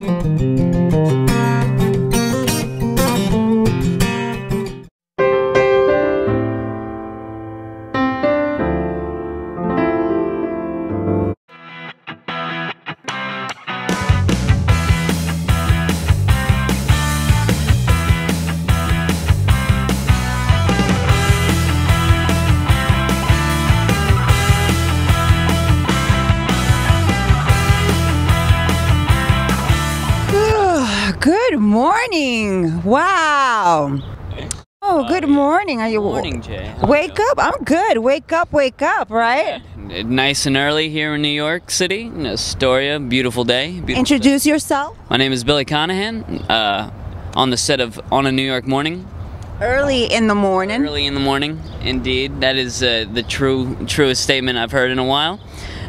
Good morning. Wow. Oh, good morning. Are you? Good morning, Jay. Wake up. I'm good. Wake up, right? Yeah. Nice and early here in New York City, in Astoria. Beautiful day. Beautiful Introduce day. yourself. My name is Billy Conahan, on the set of On a New York Morning. Early in the morning. Early in the morning, indeed. That is the truest statement I've heard in a while.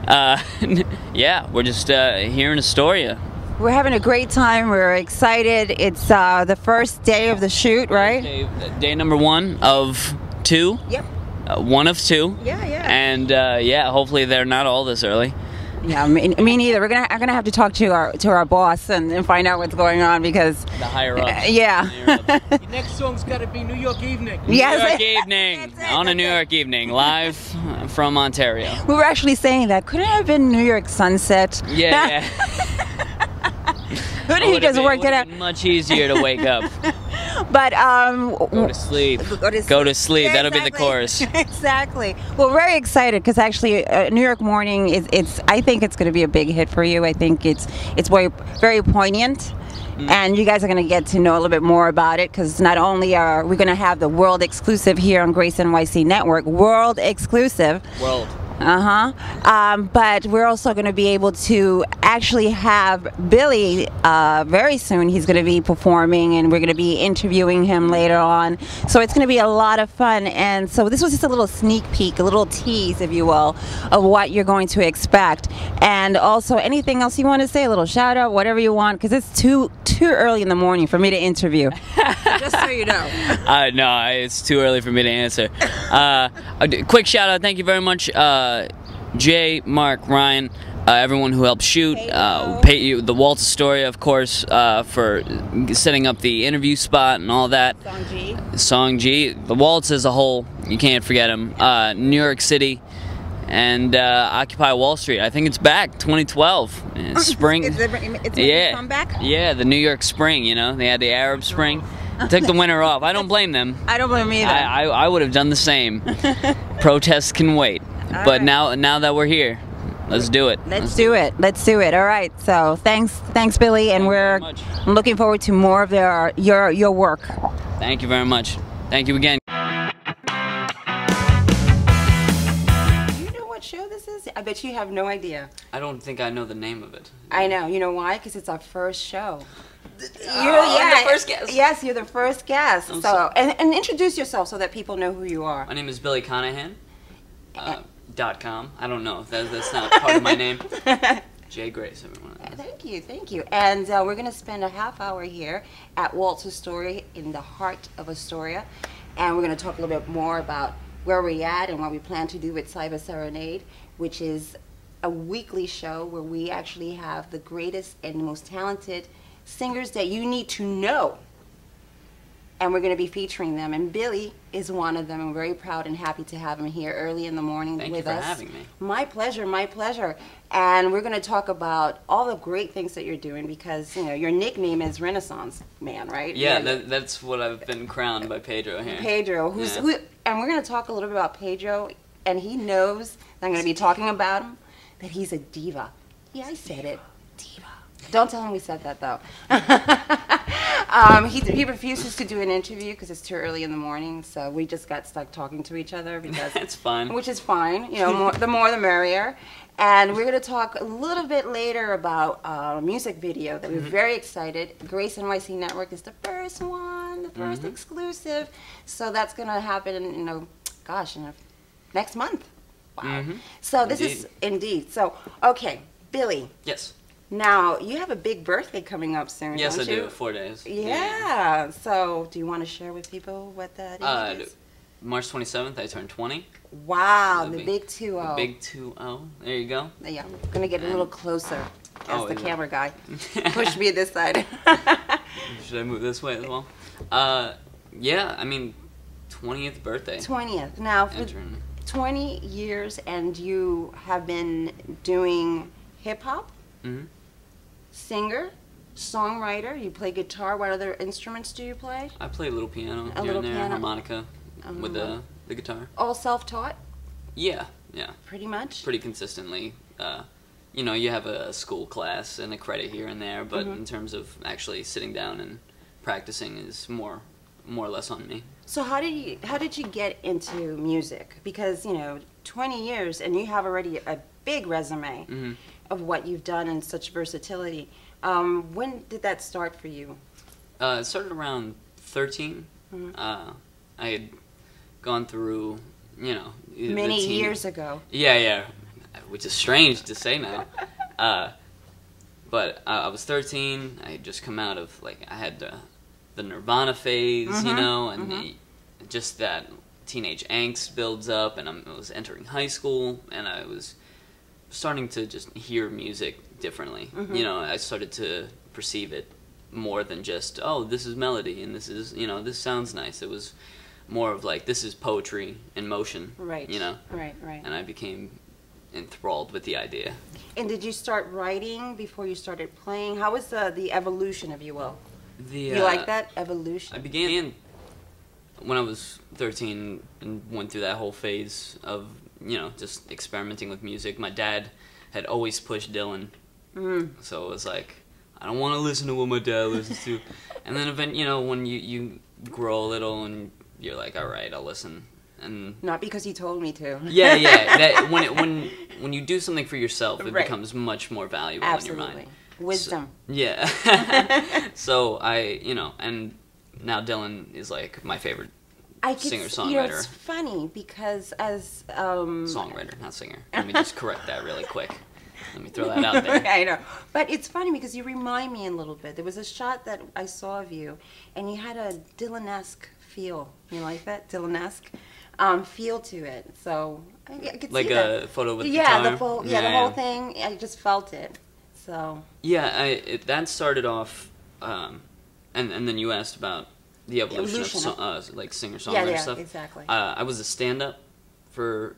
Yeah, we're just here in Astoria. We're having a great time. We're excited. It's the first day of the shoot, right? Day number 1 of 2. Yep. 1 of 2. Yeah. And yeah, hopefully they're not all this early. Yeah, me neither. I'm gonna have to talk to our boss and find out what's going on because the higher ups. Yeah. Your next song's got to be New York Evening. Yes. New York Evening. On a New York Evening, live from Ontario. We were actually saying that. Couldn't it have been New York Sunset? Yeah. Couldn't he just work it out? Much easier to wake up. But go to sleep. Go to sleep. Yeah, That'll exactly. be the chorus. Exactly. Well, very excited because actually, New York Morning is. I think it's going to be a big hit for you. I think it's very poignant. And you guys are going to get to know a little bit more about it because not only are we going to have the world exclusive here on Grace NYC Network, world exclusive. World. But we're also going to be able to actually have Billy very soon. He's going to be performing and we're going to be interviewing him later on. So it's going to be a lot of fun. And so this was just a little sneak peek, a little tease, if you will, of what you're going to expect. And also anything else you want to say, a little shout out, whatever you want, because it's too early in the morning for me to interview. Just so you know. No, it's too early for me to answer. Quick shout out, thank you very much, Jay, Mark, Ryan, everyone who helped shoot, the Waltz Astoria, of course, for setting up the interview spot and all that. Song G. The Waltz as a whole, you can't forget him. New York City and Occupy Wall Street. I think it's back, 2012. Spring. It's a comeback? Yeah, the New York Spring, you know. They had the Arab Spring. Took the winter off. I don't blame them. I don't blame either. I would have done the same. Protests can wait. But now that we're here, let's do it. Let's do it. All right. So thanks, Billy, and we're looking forward to more of your work. Thank you very much. Thank you again. Show this is? I bet you have no idea. I don't think I know the name of it. I know. You know why? Because it's our first show. I'm the first guest. Yes, you're the first guest. And introduce yourself so that people know who you are. My name is Billy Conahan. .com. I don't know. That's not part of my name. Jay Grace, everyone. Thank you. And we're going to spend a half hour here at Waltz Astoria in the heart of Astoria. And we're going to talk a little bit more about where we're at and what we plan to do with Cyber Serenade, which is a weekly show where we actually have the greatest and most talented singers that you need to know. And we're going to be featuring them. And Billy is one of them. I'm very proud and happy to have him here early in the morning with us. Thank you for having me. My pleasure, my pleasure. And we're going to talk about all the great things that you're doing because, you know, your nickname is Renaissance Man, right? Yeah, that's what I've been crowned by Pedro here. Pedro, and we're going to talk a little bit about Pedro, and he knows that I'm going to be talking about him, that he's a diva. Yeah, I said it. Diva. Don't tell him we said that, though. He refuses to do an interview because it's too early in the morning, so we just got stuck talking to each other because That's fine. Which is fine. You know, the more the merrier. And we're going to talk a little bit later about a music video that we're very excited. Grace NYC Network is the first one, the first exclusive. So that's going to happen, you know, gosh, next month. Wow. So this is indeed. So, okay, Billy. Yes. Now, you have a big birthday coming up soon, Yes, don't I you? do. 4 days. Yeah. So, do you want to share with people what that is? March 27th, I turned 20. Wow, the big 2-0. The big 2-0. There you go. Yeah, I'm going to get a little closer. as Oh, the is it? camera guy. Push me this side. Should I move this way as well? Yeah, I mean, 20th birthday. 20th. Now, for Entering. 20 years, and you have been doing hip hop, Mm-hmm. singer, songwriter. You play guitar. What other instruments do you play? I play a little piano A here little and there, piano. harmonica with the guitar. All self-taught, Yeah, pretty much. pretty consistently. You know, you have a school class and a credit here and there, but Mm-hmm. in terms of actually sitting down and practicing is more or less on me. So how did you get into music? Because 20 years, and you have already a big resume Mm-hmm. of what you've done and such versatility. When did that start for you? It started around 13. Mm-hmm. I had gone through, you know, the Many teen- years ago. Yeah, which is strange to say now. But I was 13. I had just come out of, like, I had the Nirvana phase, you Mm-hmm. know, and just that teenage angst builds up, and I was entering high school, and I was starting to just hear music differently. Mm-hmm. You know, I started to perceive it more than just, oh, this is melody, and this is, you know, this sounds nice. It was more of like, this is poetry in motion, Right. you know? Right. And I became enthralled with the idea. And did you start writing before you started playing? How was the evolution, if you will? You like that evolution? I began when I was 13 and went through that whole phase of, you know, just experimenting with music. My dad had always pushed Dylan, so it was like, I don't want to listen to what my dad listens to. And then, you know, when you grow a little and you're like, all right, I'll listen. And Not because he told me to. yeah, that when you do something for yourself, it Right. becomes much more valuable Absolutely. in your mind. Wisdom. Yeah. So I, you know, and now Dylan is like my favorite singer-songwriter. It's funny because as Songwriter, not singer. Let me just correct that really quick. Let me throw that out there. I know, but it's funny because you remind me a little bit. There was a shot that I saw of you, and you had a Dylan-esque feel. You like that Dylan-esque feel to it? So I could Like see that. a photo with Yeah, guitar. the whole thing. I just felt it. So Yeah, that started off, and then you asked about the evolution of like singer-songwriter yeah, stuff. exactly. I was a stand-up for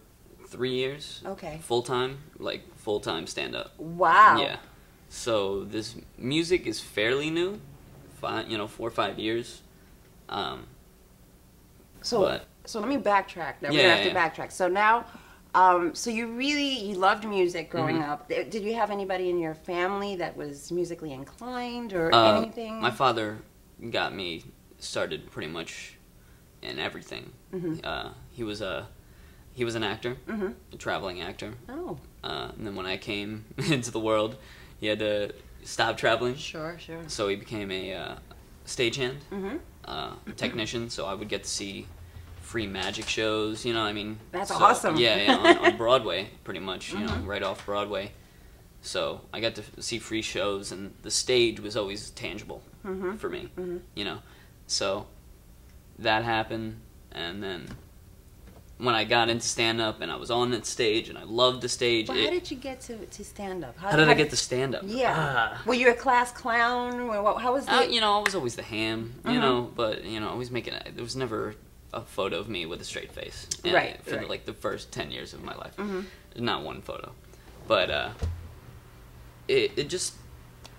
3 years. Okay. Full-time stand-up. Wow. Yeah. So this music is fairly new, 4 or 5 years. So but- so let me backtrack. Now Yeah, we're gonna have yeah. to backtrack. So now, so you loved music growing Mm-hmm. up. Did you have anybody in your family that was musically inclined or anything? My father got me started pretty much in everything. Mm-hmm. He was an actor, a traveling actor. Oh, And then when I came into the world, he had to stop traveling. sure. So he became a stagehand, Mm-hmm. technician. So I would get to see free magic shows. You know, I mean, That's so- awesome. Yeah, on Broadway, pretty much. You know, Mm-hmm. right off Broadway. So I got to see free shows, and the stage was always tangible for me. You know, so that happened, and then when I got into stand-up and I was on that stage and I loved the stage. Well, how did you get to stand up? How did I get to stand-up? Yeah. Were you a class clown? How was the? You know, I was always the ham, you know, but, you know, always making it. There was never a photo of me with a straight face. And Right, For right. like the first 10 years of my life. Not one photo. But it just,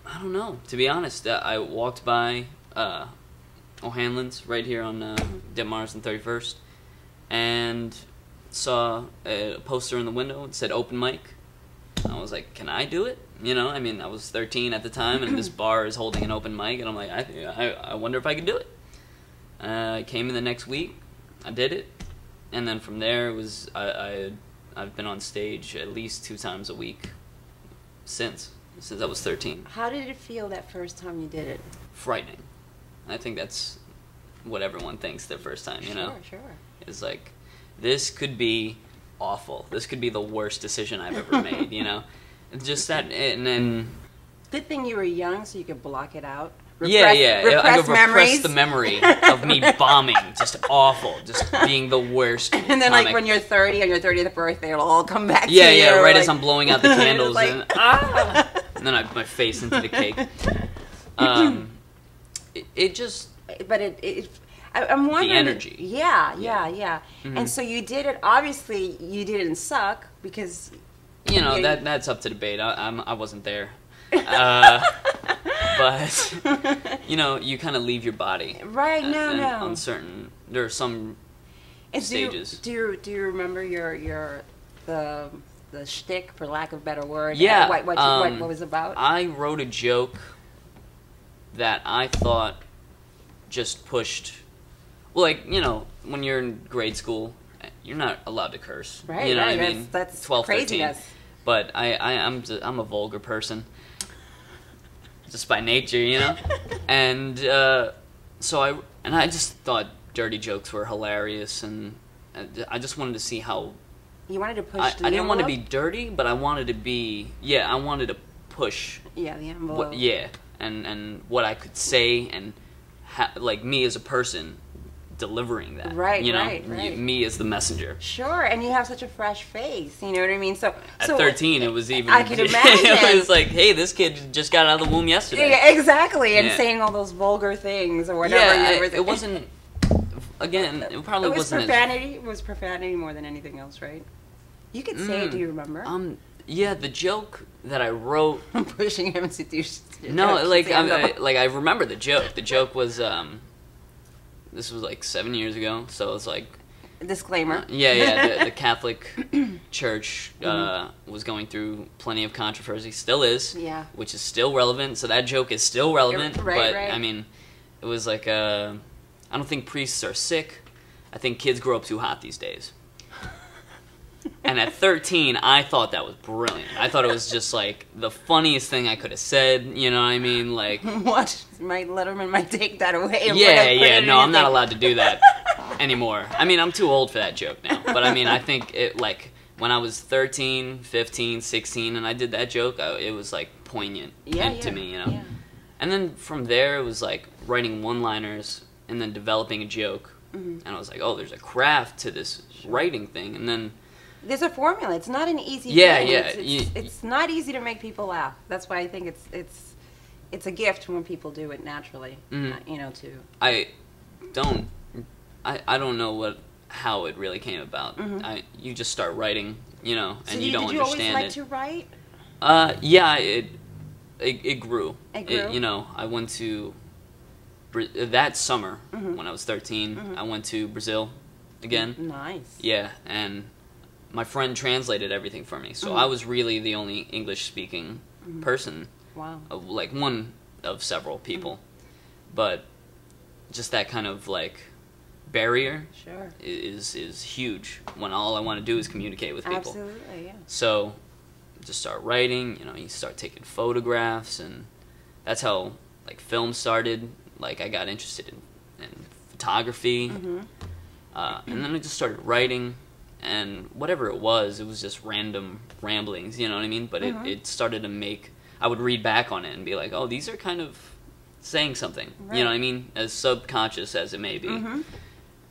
I don't know. To be honest, I walked by O'Hanlon's right here on Ditmars and 31st. And saw a poster in the window. It said open mic. I was like, can I do it? You know, I mean, I was 13 at the time, and this bar is holding an open mic, and I'm like, I wonder if I could do it. I came in the next week. I did it, and then from there it was I've been on stage at least 2 times a week since I was 13. How did it feel that first time you did it? Frightening. I think that's what everyone thinks their first time. You know. Sure. Is like, this could be awful. This could be the worst decision I've ever made, you know? It's just that, and then... Good thing you were young so you could block it out. I Repress could memories. repress the memory of me bombing, just awful, just being the worst And then, like, comic. when you're 30, on your 30th birthday, it'll all come back to Yeah, you. right like, as I'm blowing out the candles, like, and and then my face into the cake. It just. But I'm wondering. The energy. Yeah. Mm-hmm. And so you did it. Obviously, you didn't suck because. You know that's up to debate. I wasn't there. But you know, you kind of leave your body. Right. No. On certain, there are some stages. Do you remember the shtick, for lack of a better word? Yeah. What was it about? I wrote a joke that I thought just pushed. Well, like, you know, when you're in grade school, you're not allowed to curse. Right. You know right. what I mean? That's 12, craziness. 13. But I'm a vulgar person, just by nature, you know. And so I just thought dirty jokes were hilarious, and I just wanted to see how. You wanted to push. I didn't want to be dirty, but I wanted to be. Yeah, I wanted to push. Yeah, the envelope. And what I could say, and like me as a person delivering that. Right, you know, right. Me as the messenger. Sure, and you have such a fresh face. You know what I mean? So at 13, it was even. I could imagine. It was like, hey, this kid just got out of the womb yesterday. Yeah, exactly, and saying all those vulgar things or whatever. Yeah, it wasn't. Again, it probably wasn't. Profanity. It was profanity more than anything else, right? You could say it. Do you remember? Yeah, the joke that I wrote. I'm pushing him to. No, like I remember the joke. The joke was this was like 7 years ago, so it's like. Disclaimer. The Catholic Church was going through plenty of controversy, still is. Yeah. Which is still relevant. So that joke is still relevant. Right. I mean, it was like I don't think priests are sick. I think kids grow up too hot these days. And at 13, I thought that was brilliant. I thought it was just like the funniest thing I could have said. You know what I mean? Like what? Letterman might take that away. No, I'm not allowed to do that anymore. I mean, I'm too old for that joke now. But I mean, I think it like when I was 13, 15, 16, and I did that joke, it was like poignant to me. You know. Yeah. And then from there, it was like writing one-liners and then developing a joke. Mm-hmm. And I was like, oh, there's a craft to this writing thing. And then. There's a formula. It's not an easy thing. It's not easy to make people laugh. That's why I think it's a gift when people do it naturally. Mm-hmm. You know, too. I don't know how it really came about. Mm-hmm. You just start writing, you know, and you don't understand it. Did you always like to write? Yeah, it grew. It grew. You know, I went to that summer when I was 13. I went to Brazil again. Nice. Yeah, and my friend translated everything for me, so I was really the only English-speaking person. Wow. Like one of several people, but just that kind of like barrier is huge when all I want to do is communicate with people. Absolutely, yeah. So just start writing. You know, you start taking photographs, and that's how like film started. Like I got interested in photography, and then I just started writing. And whatever it was just random ramblings, you know what I mean? But it started to make, I would read back on it and be like, oh, these are kind of saying something, you know what I mean? As subconscious as it may be.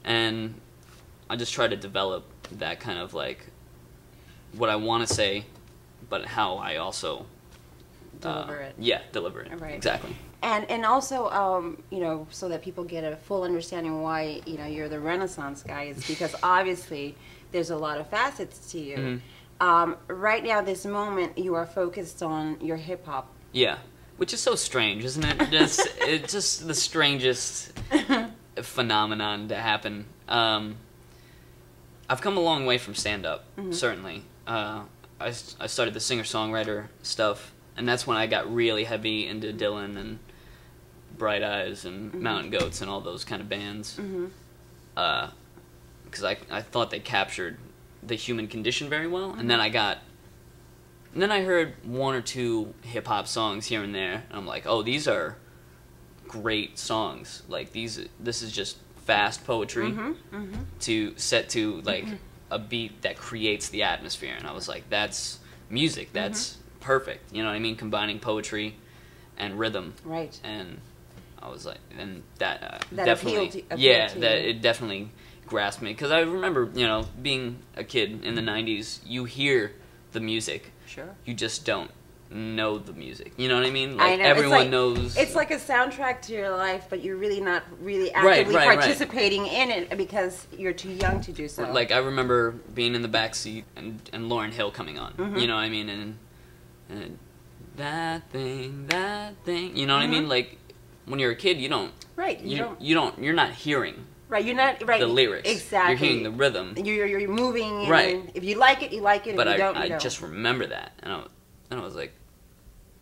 And I just try to develop that kind of like, what I want to say, but how I also... Deliver it. Yeah, deliver it. Right. Exactly. And also, you know, so that people get a full understanding why, you know, you're the Renaissance guy, is because obviously there's a lot of facets to you. Right now, this moment, you are focused on your hip-hop. Yeah, which is so strange, isn't it? It's just the strangest phenomenon to happen. I've come a long way from stand-up, certainly. I started the singer-songwriter stuff, and that's when I got really heavy into Dylan and Bright Eyes and Mountain Goats and all those kind of bands. Because I thought they captured the human condition very well. And then I heard one or two hip-hop songs here and there, and I'm like, oh, these are great songs. Like, this is just fast poetry to set to, like, a beat that creates the atmosphere. And I was like, that's music. That's perfect. You know what I mean? Combining poetry and rhythm. Right. And I was like, and that definitely, appealed to it definitely grasped me. Because I remember, you know, being a kid in the 90s, you hear the music. Sure. You just don't know the music. You know what I mean? Like I know. everyone knows. It's like a soundtrack to your life, but you're really not really actively participating in it because you're too young to do so. Like I remember being in the back seat and Lauryn Hill coming on. You know what I mean? And that thing. You know what I mean? Like when you're a kid, you don't. Right. You're not hearing. Right, you're not right. The lyrics. Exactly. You're hearing the rhythm. You're moving. And right. If you like it, you like it. But if you don't, I just remember that, and I was like,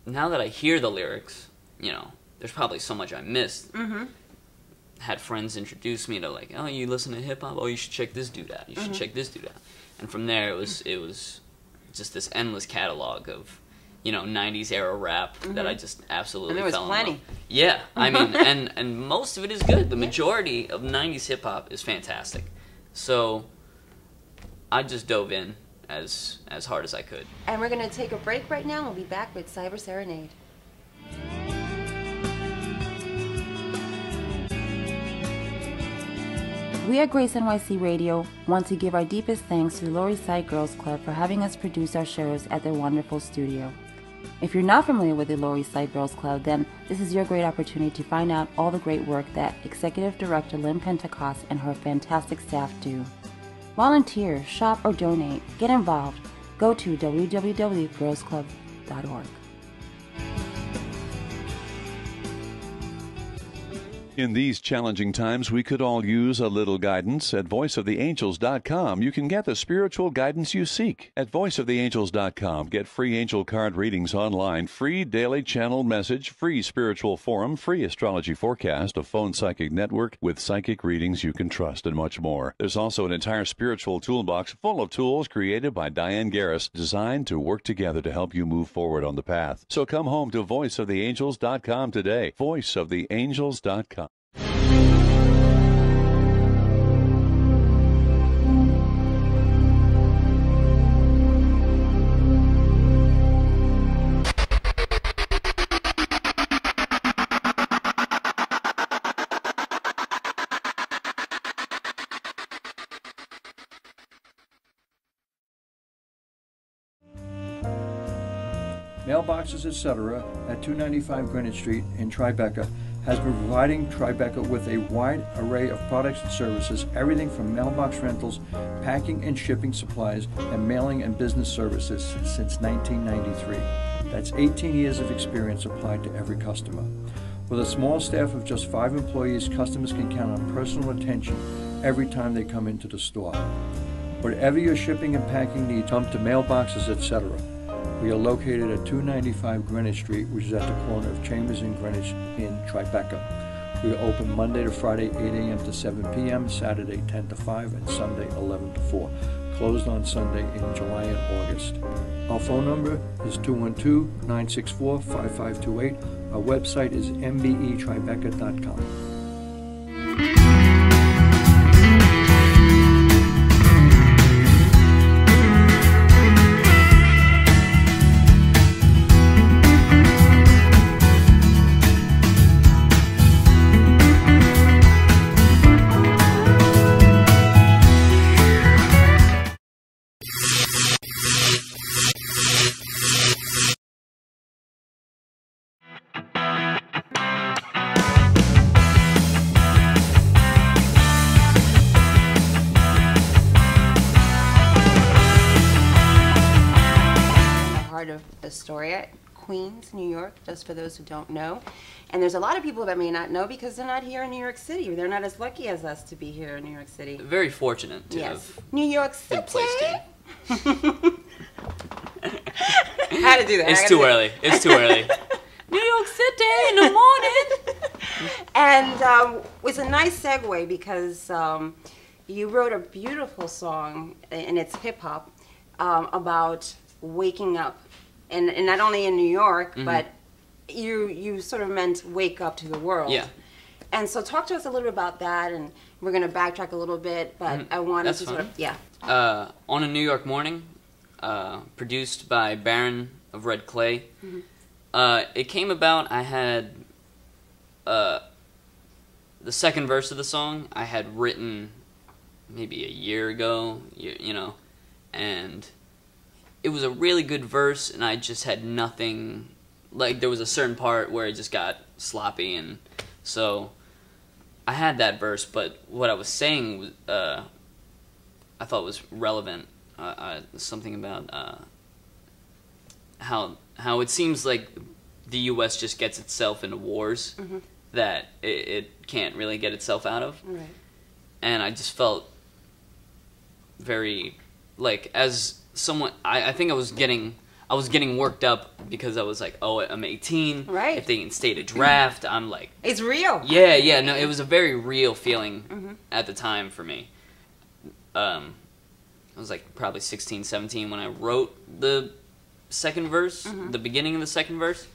now that I hear the lyrics, you know, there's probably so much I missed. Had friends introduce me to like, oh, you listen to hip hop? Oh, you should check this dude out. You should check this dude out. And from there, it was just this endless catalog of, you know, 90s era rap that I just absolutely fell in love. And there was plenty. Yeah, I mean, and most of it is good. The majority of 90s hip hop is fantastic. So I just dove in as hard as I could. And we're going to take a break right now. We'll be back with Cyber Serenade. We at Grace NYC Radio want to give our deepest thanks to the Lower East Side Girls Club for having us produce our shows at their wonderful studio. If you're not familiar with the Lower East Side Girls Club, then this is your great opportunity to find out all the great work that Executive Director Lynn Pentecost and her fantastic staff do. Volunteer, shop, or donate. Get involved. Go to www.girlsclub.org. In these challenging times, we could all use a little guidance. At voiceoftheangels.com, you can get the spiritual guidance you seek. At voiceoftheangels.com, get free angel card readings online, free daily channel message, free spiritual forum, free astrology forecast, a phone psychic network with psychic readings you can trust, and much more. There's also an entire spiritual toolbox full of tools created by Diane Garris, designed to work together to help you move forward on the path. So come home to voiceoftheangels.com today. voiceoftheangels.com. Mailboxes, etc. at 295 Greenwich Street in Tribeca has been providing Tribeca with a wide array of products and services, everything from mailbox rentals, packing and shipping supplies, and mailing and business services since 1993. That's 18 years of experience applied to every customer. With a small staff of just 5 employees, customers can count on personal attention every time they come into the store. Whatever your shipping and packing needs, come to Mailboxes, etc. We are located at 295 Greenwich Street, which is at the corner of Chambers and Greenwich in Tribeca. We are open Monday to Friday, 8 a.m. to 7 p.m., Saturday 10 to 5, and Sunday 11 to 4. Closed on Sunday in July and August. Our phone number is 212-964-5528. Our website is mbetribeca.com. Of Astoria, Queens, New York, just for those who don't know. And there's a lot of people that may not know because they're not here in New York City. They're not as lucky as us to be here in New York City. Very fortunate to have New York City. been placed here. I had to do that. It's too early. It's too early. New York City in the morning. And it's a nice segue because you wrote a beautiful song, and it's hip hop, about waking up. And not only in New York, but you sort of meant wake up to the world. Yeah. And so talk to us a little bit about that, and we're going to backtrack a little bit, but I wanted to sort of, On a New York Morning, produced by Baron of Red Clay. It came about, I had the second verse of the song I had written maybe a year ago, you know, and it was a really good verse, and I just had nothing. Like, there was a certain part where it just got sloppy, and so I had that verse, but what I was saying was, I thought was relevant. Something about how it seems like the U.S. just gets itself into wars that it can't really get itself out of. Right. And I just felt very, like, as someone, I think I was getting worked up because I was like, oh, I'm 18. Right. If they instate a draft, I'm like... It's real. Yeah, no, it was a very real feeling at the time for me. I was like probably 16, 17 when I wrote the second verse, the beginning of the second verse.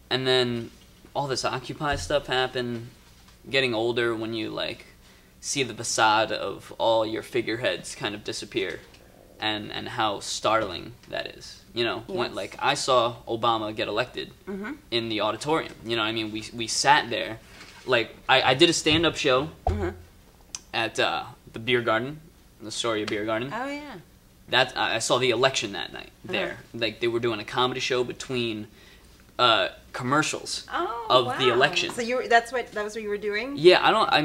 And then all this Occupy stuff happened, getting older when you, like, see the facade of all your figureheads kind of disappear, and how startling that is. You know, when, like, I saw Obama get elected in the auditorium. You know what I mean? We sat there. Like, I did a stand-up show at the beer garden, the Astoria Beer Garden. Oh, yeah. I saw the election that night there. Like, they were doing a comedy show between commercials of the election. So that was what you were doing? Yeah,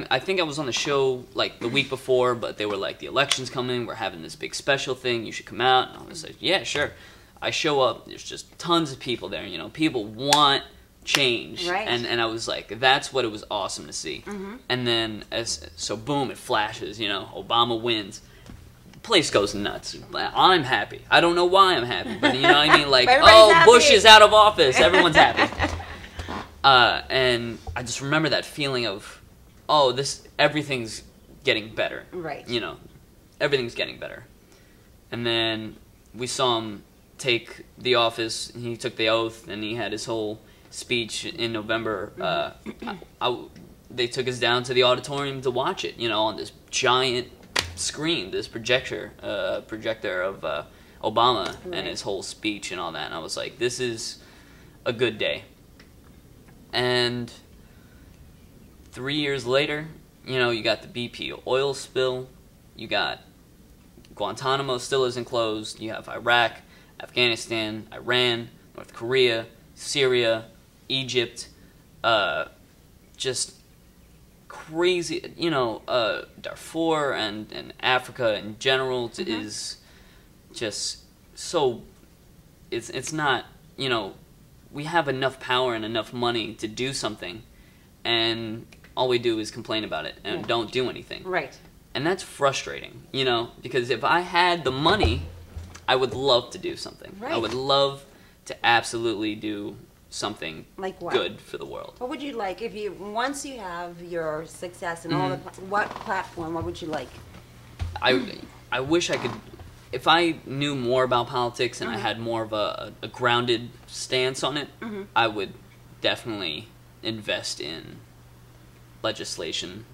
I think I was on the show like the week before, but they were like, the election's coming, we're having this big special thing, you should come out. And I was like, yeah, sure. I show up, there's just tons of people there, you know, people want change. Right. And I was like, that's what it was awesome to see. And then, so boom, it flashes, you know, Obama wins. Place goes nuts. I'm happy. I don't know why I'm happy, but you know what I mean? Like, oh, happy. Bush is out of office. Everyone's happy. And I just remember that feeling of, oh, everything's getting better. Right. You know, everything's getting better. And then we saw him take the office, and he took the oath, and he had his whole speech in November. They took us down to the auditorium to watch it, you know, on this giant screen, this projector of Obama and his whole speech and all that, and I was like, this is a good day. And 3 years later, you know, you got the BP oil spill, you got Guantanamo still isn't closed, you have Iraq, Afghanistan, Iran, North Korea, Syria, Egypt, just crazy, you know, Darfur and Africa in general is just so, it's not, you know, we have enough power and enough money to do something, and all we do is complain about it and don't do anything. Right. And that's frustrating, you know, because if I had the money, I would love to do something. Right. I would love to absolutely do something like what? Good for the world. What would you like once you have your success and all what platform, what would you like? I wish I could, if I knew more about politics and I had more of a grounded stance on it, I would definitely invest in legislation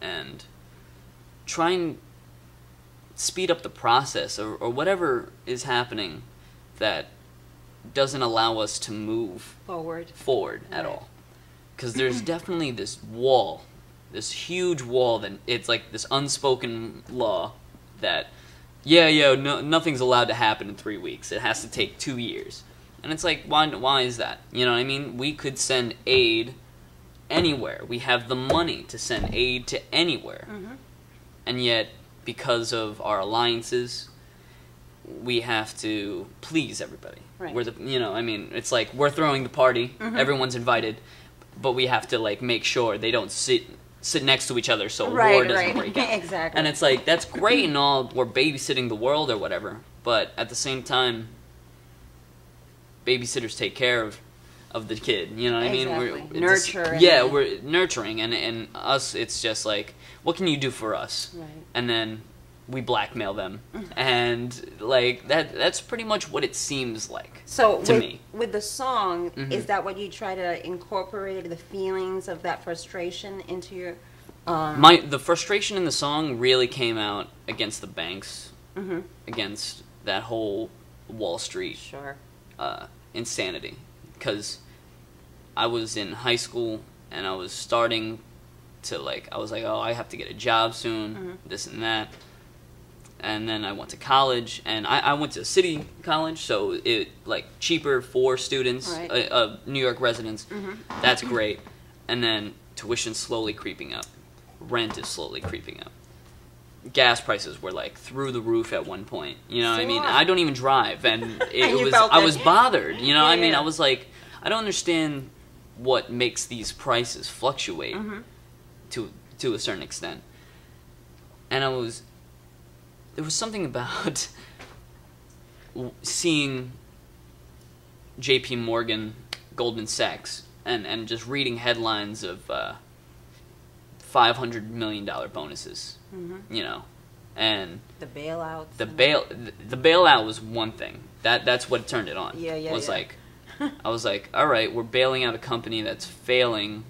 and try and speed up the process or whatever is happening that doesn't allow us to move forward at all. Because there's definitely this wall, this huge wall that it's like this unspoken law that, nothing's allowed to happen in 3 weeks. It has to take 2 years. And it's like, why is that? You know what I mean? We could send aid anywhere. We have the money to send aid to anywhere. And yet, because of our alliances, we have to please everybody. Right. It's like we're throwing the party, everyone's invited, but we have to like make sure they don't sit next to each other so war doesn't break out. Exactly. And it's like, that's great and all, we're babysitting the world or whatever, but at the same time, babysitters take care of the kid, you know what I mean? We're nurturing, and us, it's just like, what can you do for us? Right. And then we blackmail them, and like that's pretty much what it seems like to me. With the song, is that what you try to incorporate, the feelings of that frustration into your the frustration in the song really came out against the banks, against that whole Wall Street insanity, because I was in high school and I was starting to I was like, oh, I have to get a job soon, this and that. and then I went to college, and I went to a city college, so it like cheaper for students, Right. New York residents. That's great. And then tuition slowly creeping up, rent is slowly creeping up. Gas prices were like through the roof at one point. You know what I mean? Sure. I don't even drive, and it And you was felt I it. was bothered. You know, Yeah, I mean, yeah. I was like, I don't understand what makes these prices fluctuate to a certain extent. And there was something about seeing J.P. Morgan, Goldman Sachs, and just reading headlines of $500 million bonuses, you know, and The bailouts. the bailout was one thing. That's what turned it on. Yeah, yeah, Was yeah. like, I was like, all right, we're bailing out a company that's failing.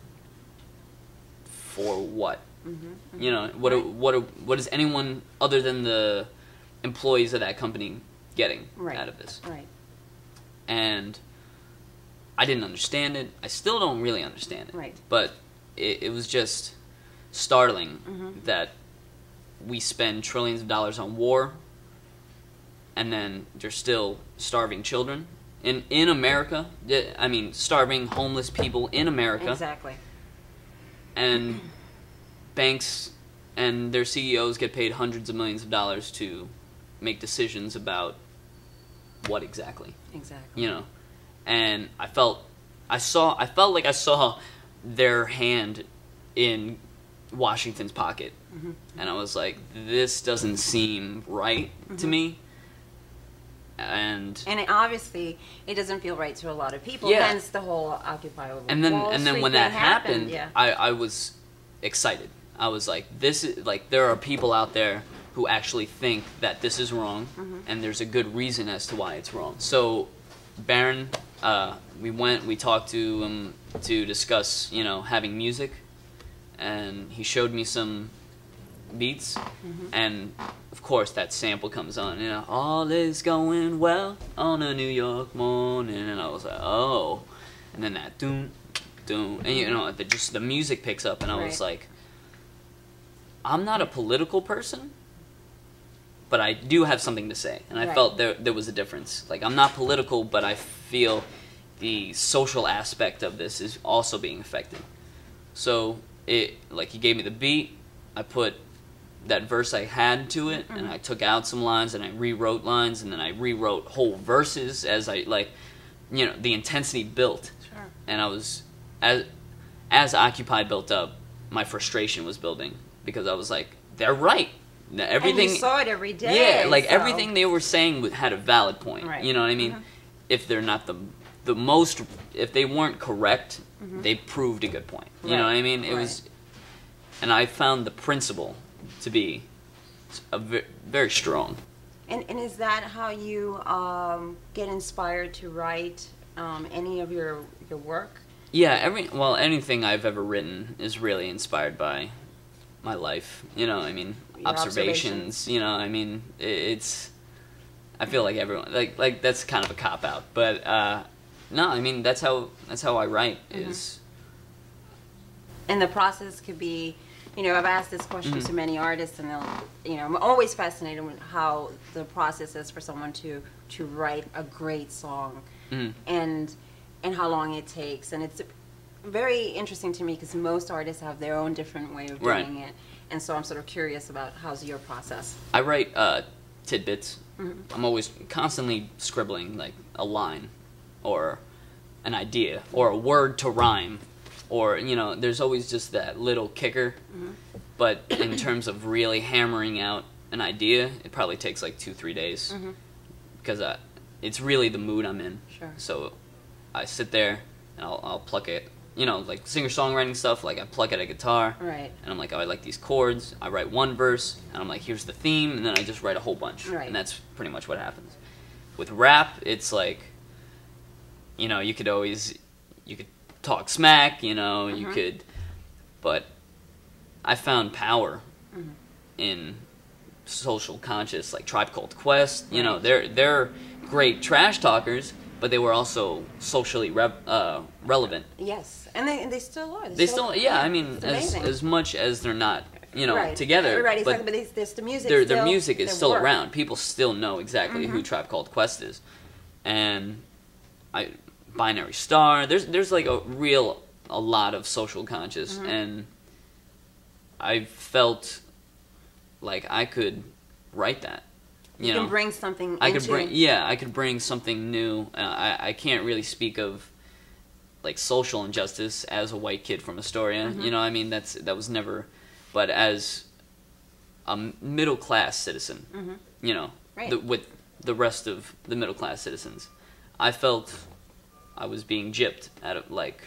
For what? You know, what is anyone other than the employees of that company getting Right. out of this? Right. And I didn't understand it. I still don't really understand it. Right. But it was just startling that we spend trillions of dollars on war, and then there's still starving children in America. I mean, starving homeless people in America. Exactly. And banks and their CEOs get paid hundreds of millions of dollars to make decisions about what exactly. Exactly. You know, and I felt like I saw their hand in Washington's pocket, and I was like, this doesn't seem right to me. And obviously, it doesn't feel right to a lot of people. Yeah. Hence the whole Occupy Wall and then Street when thing that happened, yeah. I was excited. I was like, this is like, there are people out there who actually think that this is wrong, and there's a good reason as to why it's wrong. So Baron, we talked to him to discuss, you know, having music, and he showed me some beats, and of course that sample comes on, you know, all is going well on a New York morning, and I was like, oh, and then that doom, doom, and you know, the music picks up, and I was Right. like, I'm not a political person, but I do have something to say, and I Right. felt there was a difference. Like, I'm not political, but I feel the social aspect of this is also being affected. So like, he gave me the beat, I put that verse I had to it, and I took out some lines, and I rewrote lines, and then I rewrote whole verses as I, like, you know, the intensity built. Sure. And I was, as Occupy built up, my frustration was building, because I was like, they're right. Everything, And you saw it every day. yeah, like, so- everything they were saying had a valid point. Right. You know what I mean? If they're not the most, if they weren't correct, they proved a good point. You know Right. what I mean? It was, and I found the principle to be very strong. And is that how you get inspired to write any of your work? Yeah, anything I've ever written is really inspired by my life. You know, I mean, Your observations. You know, I mean, it's. I feel like everyone like that's kind of a cop out, but no, I mean that's how I write is. And the process could be, you know, I've asked this question to many artists, and they'll, you know, I'm always fascinated with how the process is for someone to write a great song, and how long it takes, and it's very interesting to me because most artists have their own different way of doing it, and so I'm sort of curious about how's your process. I write tidbits. I'm always constantly scribbling like a line, or an idea, or a word to rhyme. Or, you know, there's always just that little kicker. But in terms of really hammering out an idea, it probably takes like 2-3 days. Because it's really the mood I'm in. Sure. So I sit there and I'll pluck it. You know, like singer-songwriting stuff, like I pluck at a guitar. Right. And I'm like, oh, I like these chords. I write one verse, and I'm like, here's the theme, and then I just write a whole bunch. Right. And that's pretty much what happens. With rap, it's like, you know, you could talk smack, you know, you could, but I found power in social conscious, like Tribe Called Quest. You know, they're great trash talkers, but they were also socially relevant. Yes, and they still are. They still, yeah. I mean, it's amazing. as much as they're not you know, right. together. Right, exactly. But there's the music. their music is still work. around. People still know exactly who Tribe Called Quest is, and Binary Star. There's like a lot of social conscious, and I felt like I could write that. You know, can bring something. I could bring something new. I can't really speak of like social injustice as a white kid from Astoria. You know, I mean that was never. But as a middle class citizen, you know, with the rest of the middle class citizens, I felt I was being gypped out of like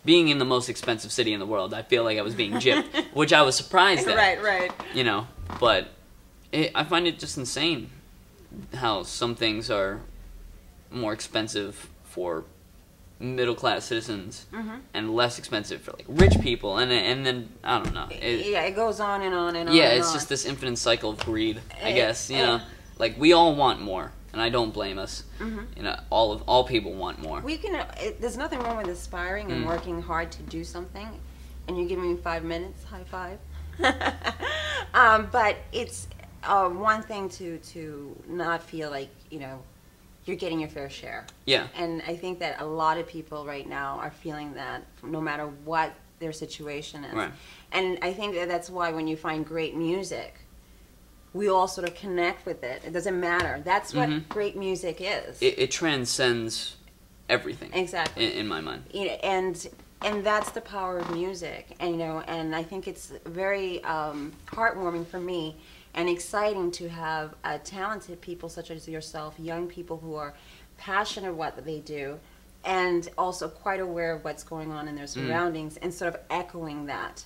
being in the most expensive city in the world. I feel like I was being gypped, which I was surprised at. Right. You know, but I find it just insane how some things are more expensive for middle class citizens and less expensive for like rich people, and then I don't know. It goes on and on and on. Yeah, and it's on. just this infinite cycle of greed, I guess. You know, like we all want more, and I don't blame us. You know, all people want more. There's nothing wrong with aspiring and working hard to do something, and you give me 5 minutes, high five. But it's one thing to not feel like, you know, you're getting your fair share. Yeah. And I think that a lot of people right now are feeling that no matter what their situation is. Right. And I think that's why when you find great music, we all sort of connect with it. It doesn't matter. That's what great music is. It transcends everything. Exactly. In my mind. You know, and that's the power of music. And, you know, and I think it's very heartwarming for me and exciting to have talented people such as yourself, young people who are passionate about what they do and also quite aware of what's going on in their surroundings and sort of echoing that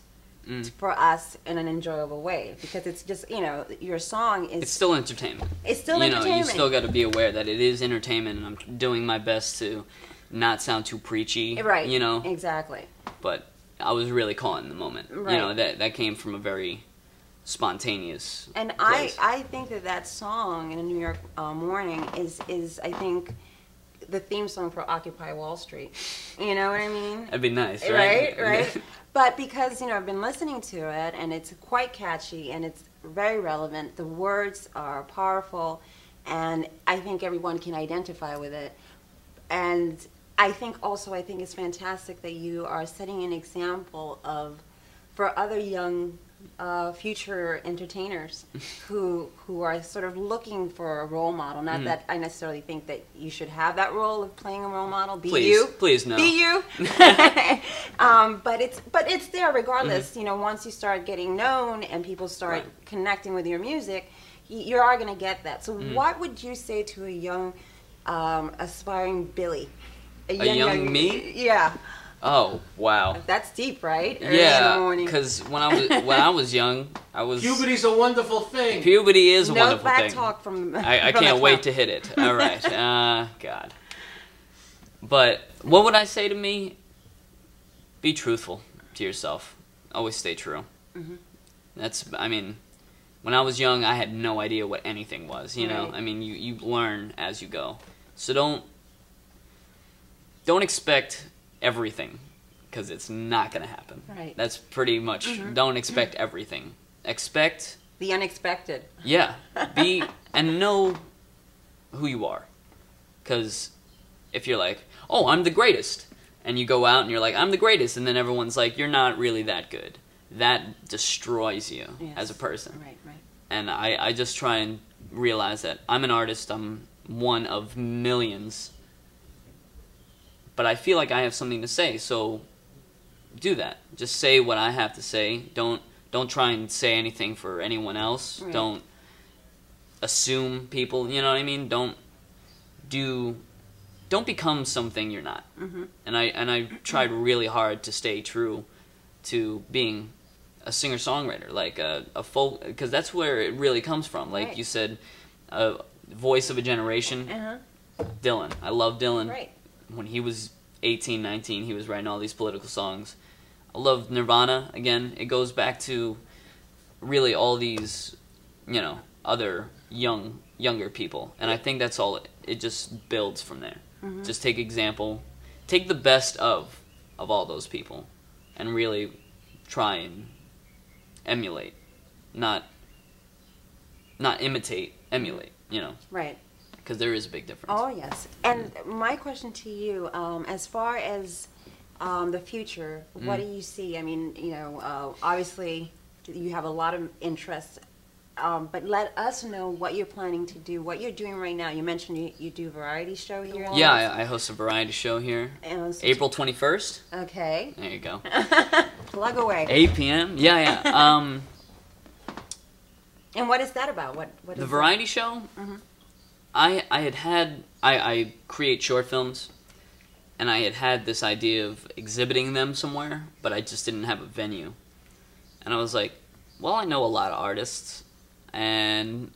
for us in an enjoyable way. Because it's just, you know, your song is... It's still entertainment. It's still you entertainment. know, you still got to be aware that it is entertainment, and I'm doing my best to not sound too preachy. Right. You know? Exactly. But I was really caught in the moment. Right. You know, that came from a very spontaneous and place. I think that song in a New York morning is I think the theme song for Occupy Wall Street. You know what I mean? That'd be nice, right? Right. But because, you know, I've been listening to it and it's quite catchy and it's very relevant. The words are powerful and I think everyone can identify with it. And I think it's fantastic that you are setting an example for other young future entertainers who are sort of looking for a role model. Not that I necessarily think that you should have that role of playing a role model. Please no. Be you. But it's there regardless. You know, once you start getting known and people start connecting with your music, you are going to get that. So what would you say to a young aspiring Billy? A young me? Yeah. Oh, wow. That's deep, right? Early in the morning. Because when I was young, I was... Puberty's a wonderful thing. Puberty is a no wonderful back thing. talk from I from can't the wait top. to hit it. All right. God. But what would I say to me? Be truthful to yourself. Always stay true. I mean, when I was young, I had no idea what anything was, you know? Right. I mean, you learn as you go. So don't expect everything, because it's not going to happen. Right. That's pretty much, don't expect everything. Expect... The unexpected. Yeah. And know who you are. Because if you're like, oh, I'm the greatest, and you go out and you're like, I'm the greatest, and then everyone's like, you're not really that good. That destroys you as a person. Right. And I just try and realize that I'm an artist, I'm one of millions, but I feel like I have something to say, so do that. Just say what I have to say. Don't try and say anything for anyone else. Right. Don't assume people, you know what I mean? Don't become something you're not. And I tried really hard to stay true to being a singer-songwriter, like a folk, because that's where it really comes from. Like you said, voice of a generation. Dylan. I love Dylan. Right. When he was 18, 19, he was writing all these political songs. I love Nirvana. Again, it goes back to really all these, you know, other younger people. And I think that's all, it just builds from there. Just take the best of all those people and really try and emulate, not imitate, emulate, you know. Right. Because there is a big difference. Oh, yes. And my question to you, as far as the future, what do you see? I mean, you know, obviously you have a lot of interests, but let us know what you're planning to do, what you're doing right now. You mentioned you do a variety show here. Yeah, I host a variety show here. April 21st. Okay. There you go. Plug away. 8 p.m. Yeah. And what is that about? What is the variety show? Mm-hmm. I create short films, and I had this idea of exhibiting them somewhere, but I just didn't have a venue. And I was like, well, I know a lot of artists, and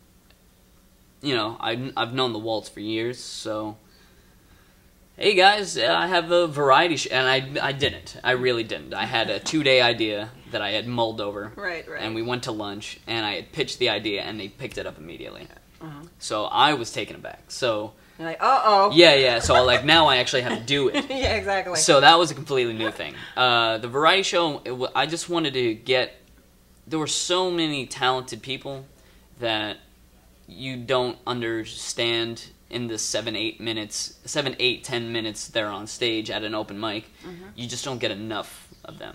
you know, I've known the Waltz for years, so hey guys, I have a variety show, and I didn't. I really didn't. I had a 2-day idea that I had mulled over, right, and we went to lunch, and I had pitched the idea, and they picked it up immediately. So I was taken aback. So you're like, uh-oh. Yeah. So like now I actually have to do it. Yeah, exactly. So that was a completely new thing. The variety show, I just wanted to get. There were so many talented people that you don't understand in the 7, 8 minutes, 7, 8, 10 minutes they're on stage at an open mic. You just don't get enough of them.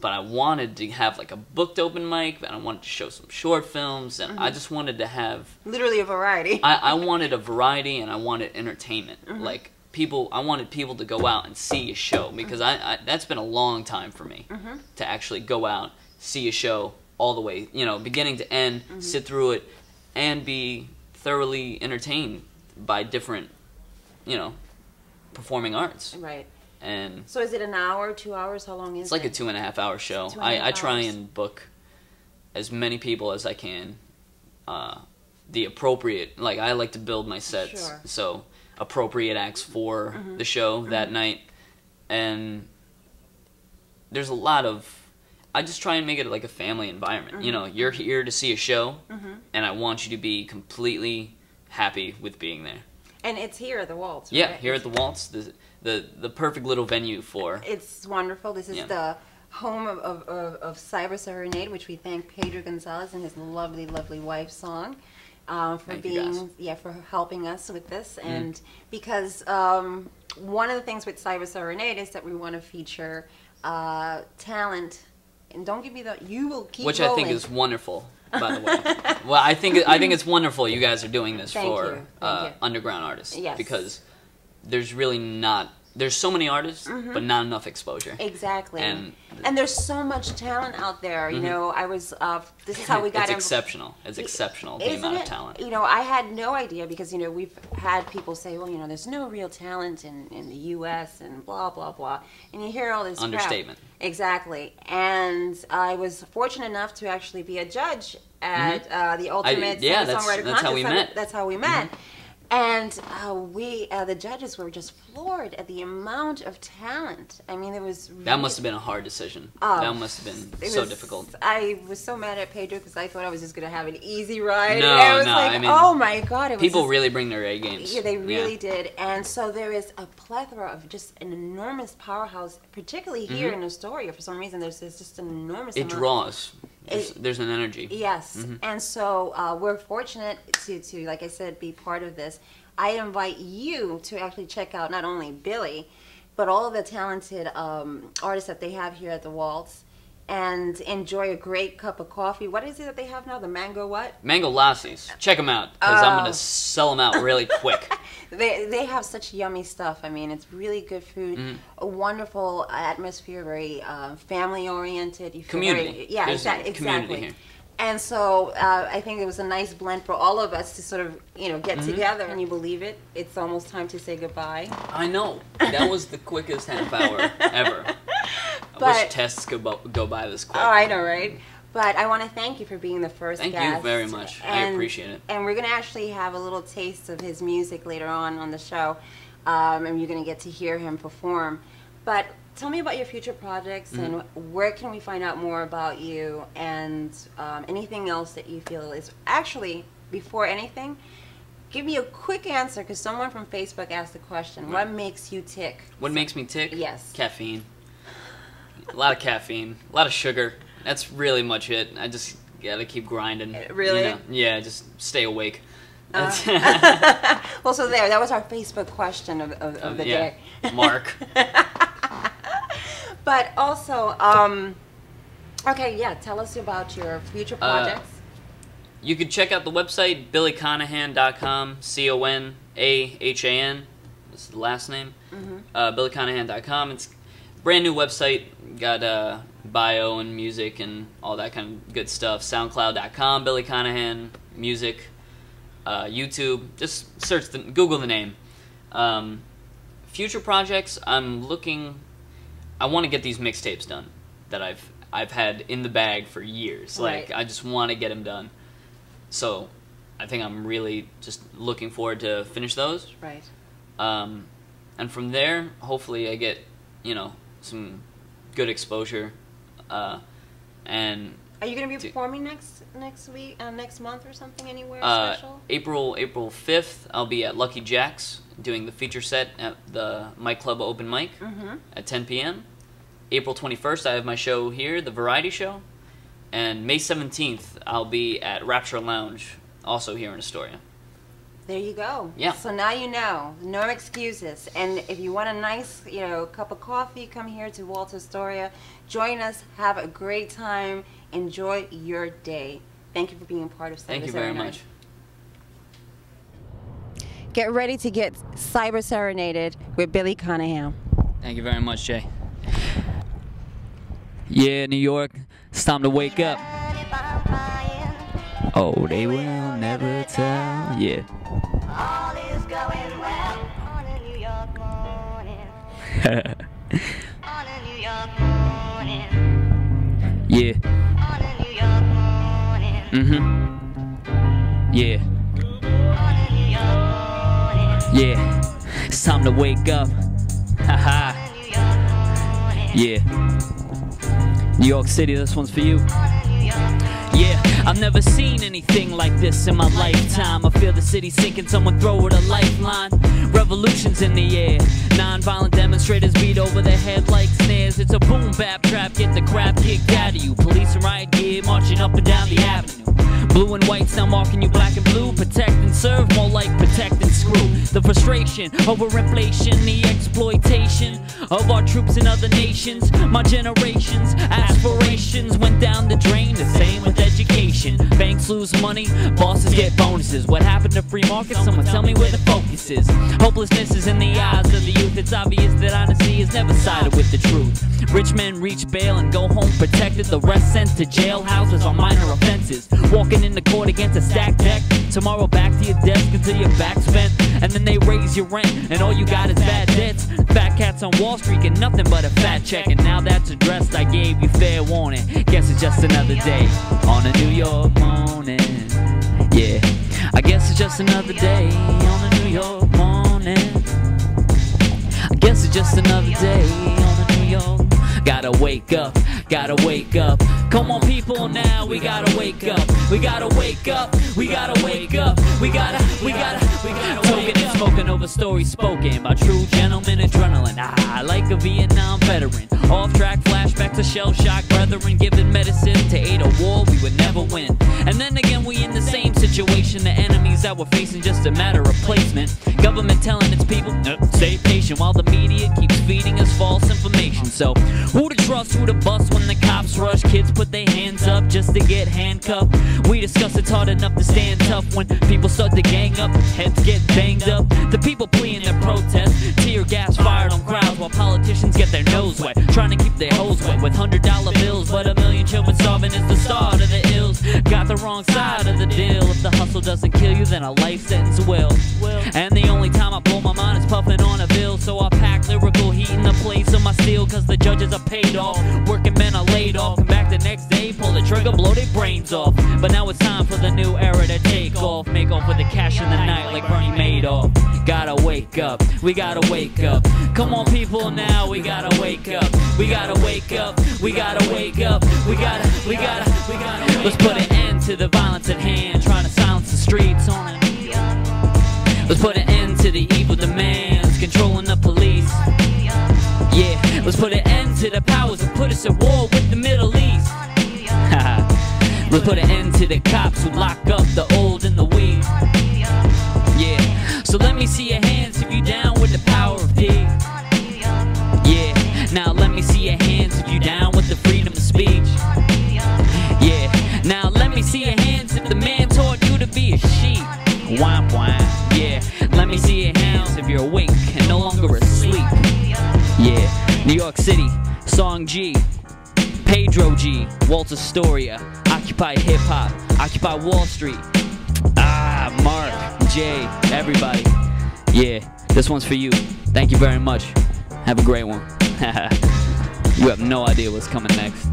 But I wanted to have like a booked open mic, and I wanted to show some short films, and I just wanted to have literally a variety. I wanted a variety, and I wanted entertainment. Like I wanted people to go out and see a show, because I that's been a long time for me to actually go out, see a show all the way, you know, beginning to end, sit through it, and be thoroughly entertained by different, you know, performing arts. Right. And so is it an hour, 2 hours? How long is it? It's like a 2.5-hour show. I try and book as many people as I can. The appropriate, like I like to build my sets, so appropriate acts for the show that night. And there's a lot of, I just try and make it like a family environment. You know, you're here to see a show, and I want you to be completely happy with being there. And it's here at the Waltz, right? Yeah, here at the Waltz. The perfect little venue for. It's wonderful. This is the home of Cyber Serenade, which we thank Pedro Gonzalez and his lovely, lovely wife Song for helping us with this, and because one of the things with Cyber Serenade is that we want to feature talent, and don't give me the you will keep which rolling. I think is wonderful. By the way, well, I think it's wonderful you guys are doing this for underground artists, because there's really not. There's so many artists, but not enough exposure. Exactly. And there's so much talent out there. You know, I was. This is how we got. It's exceptional. It's exceptional the amount of talent. You know, I had no idea, because you know we've had people say, well, you know, there's no real talent in the U.S. and blah blah blah, and you hear all this understatement. Crap. Exactly. And I was fortunate enough to actually be a judge at the Ultimate Singer-Songwriter Contest. That's how we met. That's how we met. And the judges were just floored at the amount of talent. I mean, it was really, that must have been a hard decision. That must have been so difficult. I was so mad at Pedro because I thought I was just going to have an easy ride. No, I was I mean, oh my God. It was people really bring their A games. Yeah, they really did. And so there is a plethora of just an enormous powerhouse, particularly here in Astoria. For some reason, there's just an enormous amount. It draws. There's an energy. Yes. And so we're fortunate to, like I said, be part of this. I invite you to actually check out not only Billy, but all of the talented artists that they have here at the Waltz, and enjoy a great cup of coffee. What is it that they have now? The mango what? Mango lassis. Check them out, because I'm going to sell them out really quick. They have such yummy stuff. I mean, it's really good food, a wonderful atmosphere, very family-oriented. Community. Exactly. Community here. And so I think it was a nice blend for all of us to sort of, you know, get together. Can you believe it? It's almost time to say goodbye. I know. That was the quickest half hour ever. I wish tests could go by this quick. Oh, I know, right? But I want to thank you for being the first guest. Thank you very much. I appreciate it. And we're going to actually have a little taste of his music later on the show. And you're going to get to hear him perform. But tell me about your future projects, and where can we find out more about you, and anything else that you feel is actually, before anything, give me a quick answer, because someone from Facebook asked the question, what makes you tick? What makes me tick? Yes. Caffeine. A lot of caffeine, a lot of sugar, That's really much it. I just gotta keep grinding. Really? You know? Yeah, just stay awake. Well, so there. That was our Facebook question of the day. Mark. But also, okay, yeah. Tell us about your future projects. You can check out the website, BillyConahan.com, CONAHAN. This is the last name. BillyConahan.com. It's a brand new website. Got bio and music and all that kind of good stuff. SoundCloud.com, Billy Conahan Music. YouTube. Just Google the name. Future projects. I want to get these mixtapes done that I've had in the bag for years. Right. Like I just want to get them done. So I think I'm really just looking forward to finish those. Right. And from there, hopefully I get, some good exposure. And are you going to be performing next week, next month or something anywhere special? April 5th, I'll be at Lucky Jack's doing the feature set at the Mike Club Open Mic at 10 p.m. April 21st, I have my show here, the Variety Show. And May 17th, I'll be at Rapture Lounge, also here in Astoria. There you go. Yeah. So now you know. No excuses. And if you want a nice, cup of coffee, come here to Walter Astoria. Join us. Have a great time. Enjoy your day. Thank you for being a part of Cyber Thank you Serenade. very much. Get ready to get Cyber Serenaded with Billy Conahan. Thank you very much, Jay. Yeah, New York, it's time to wake up. Oh, they will never tell. Yeah. All is going well on a New York morning. On a New York morning. Yeah. On a New York morning. Yeah. On a New York morning. Yeah. It's time to wake up. Haha. On a New York morning. Yeah. New York City, this one's for you. On a New York morning. Yeah, I've never seen anything like this in my lifetime. I feel the city sinking, someone throw it a lifeline. Revolutions in the air, non-violent demonstrators beat over their head like snares. It's a boom bap trap, get the crap kicked out of you. Police and riot gear marching up and down the avenue. Blue and white's now marking you black and blue. Protect and serve, more like protect and screw. The frustration over inflation, the exploitation of our troops in other nations. My generation's aspirations went down the drain, the same with education. Banks lose money, bosses get bonuses. What happened to free market? Someone tell me where the focus is. Hopelessness is in the eyes of the youth. It's obvious that honesty has never sided with the truth. Rich men reach bail and go home protected. The rest sent to jailhouses on minor offenses. Walking into court against a stacked deck. Tomorrow back to your desk until your back's bent. And then they raise your rent and all you got is bad debts. Fat cats on Wall Street get nothing but a fat check. And now that's addressed, I gave you fair warning. Guess it's just another day on a New York morning. Yeah, I guess it's just another day on a New York morning. I guess it's just another day on a New York. Gotta wake up, gotta wake up. Come on people now, we gotta wake up. We gotta wake up, we gotta wake up. We gotta Token and smoking over stories spoken by true gentlemen adrenaline. Like a Vietnam veteran. Off track flashbacks to shell shock brethren. Giving medicine to aid a war we would never win. And then again we in the same situation. The enemies that we're facing just a matter of placement. Government telling its people, stay patient. While the media keeps feeding us false information. So who to trust, who to bust when the cops rush? Kids put their hands up just to get handcuffed. We discuss it's hard enough to stand tough when people start to gang up, heads get banged up. The people pleading their protest, tear gas fired on crowds while politicians get their nose wet, trying to keep their hose wet with $100 bills. But a million children starving is the start of the ills. Got the wrong side of the deal. If the hustle doesn't kill you, then a life sentence will. And the only time I blow my mind is puffing on a bill. So I pack lyrical heat in the place of my steel, cause the judges are paid off. Working men are laid off. Come back the next day, pull the trigger, blow their brains off. But now it's time for the new era to take off. Make off with the cash in the night like Bernie Madoff. Gotta wake up, we gotta wake up. Come on people now, we gotta wake up. We gotta wake up, we gotta wake up. We gotta Let's put an end to the violence at hand, trying to silence the streets on it. Let's put an end to the evil demands, controlling the police. Yeah, let's put an end to the powers that put us at war with the Middle East. Let's put an end to the cops who lock up the old and the weak. Yeah, so let me see your hands if you down with the power of D. Yeah, now let me see your hands if you down with the freedom of speech. Yeah, now let me see your hands if the man taught you to be a sheep. Womp womp. Yeah, let me see your hands if you're awake and no longer asleep. Yeah, New York City, Song G, Pedro G, Walter Astoria, Occupy Hip Hop, Occupy Wall Street. Ah, Mark, Jay, everybody. Yeah, this one's for you. Thank you very much. Have a great one. You have no idea what's coming next.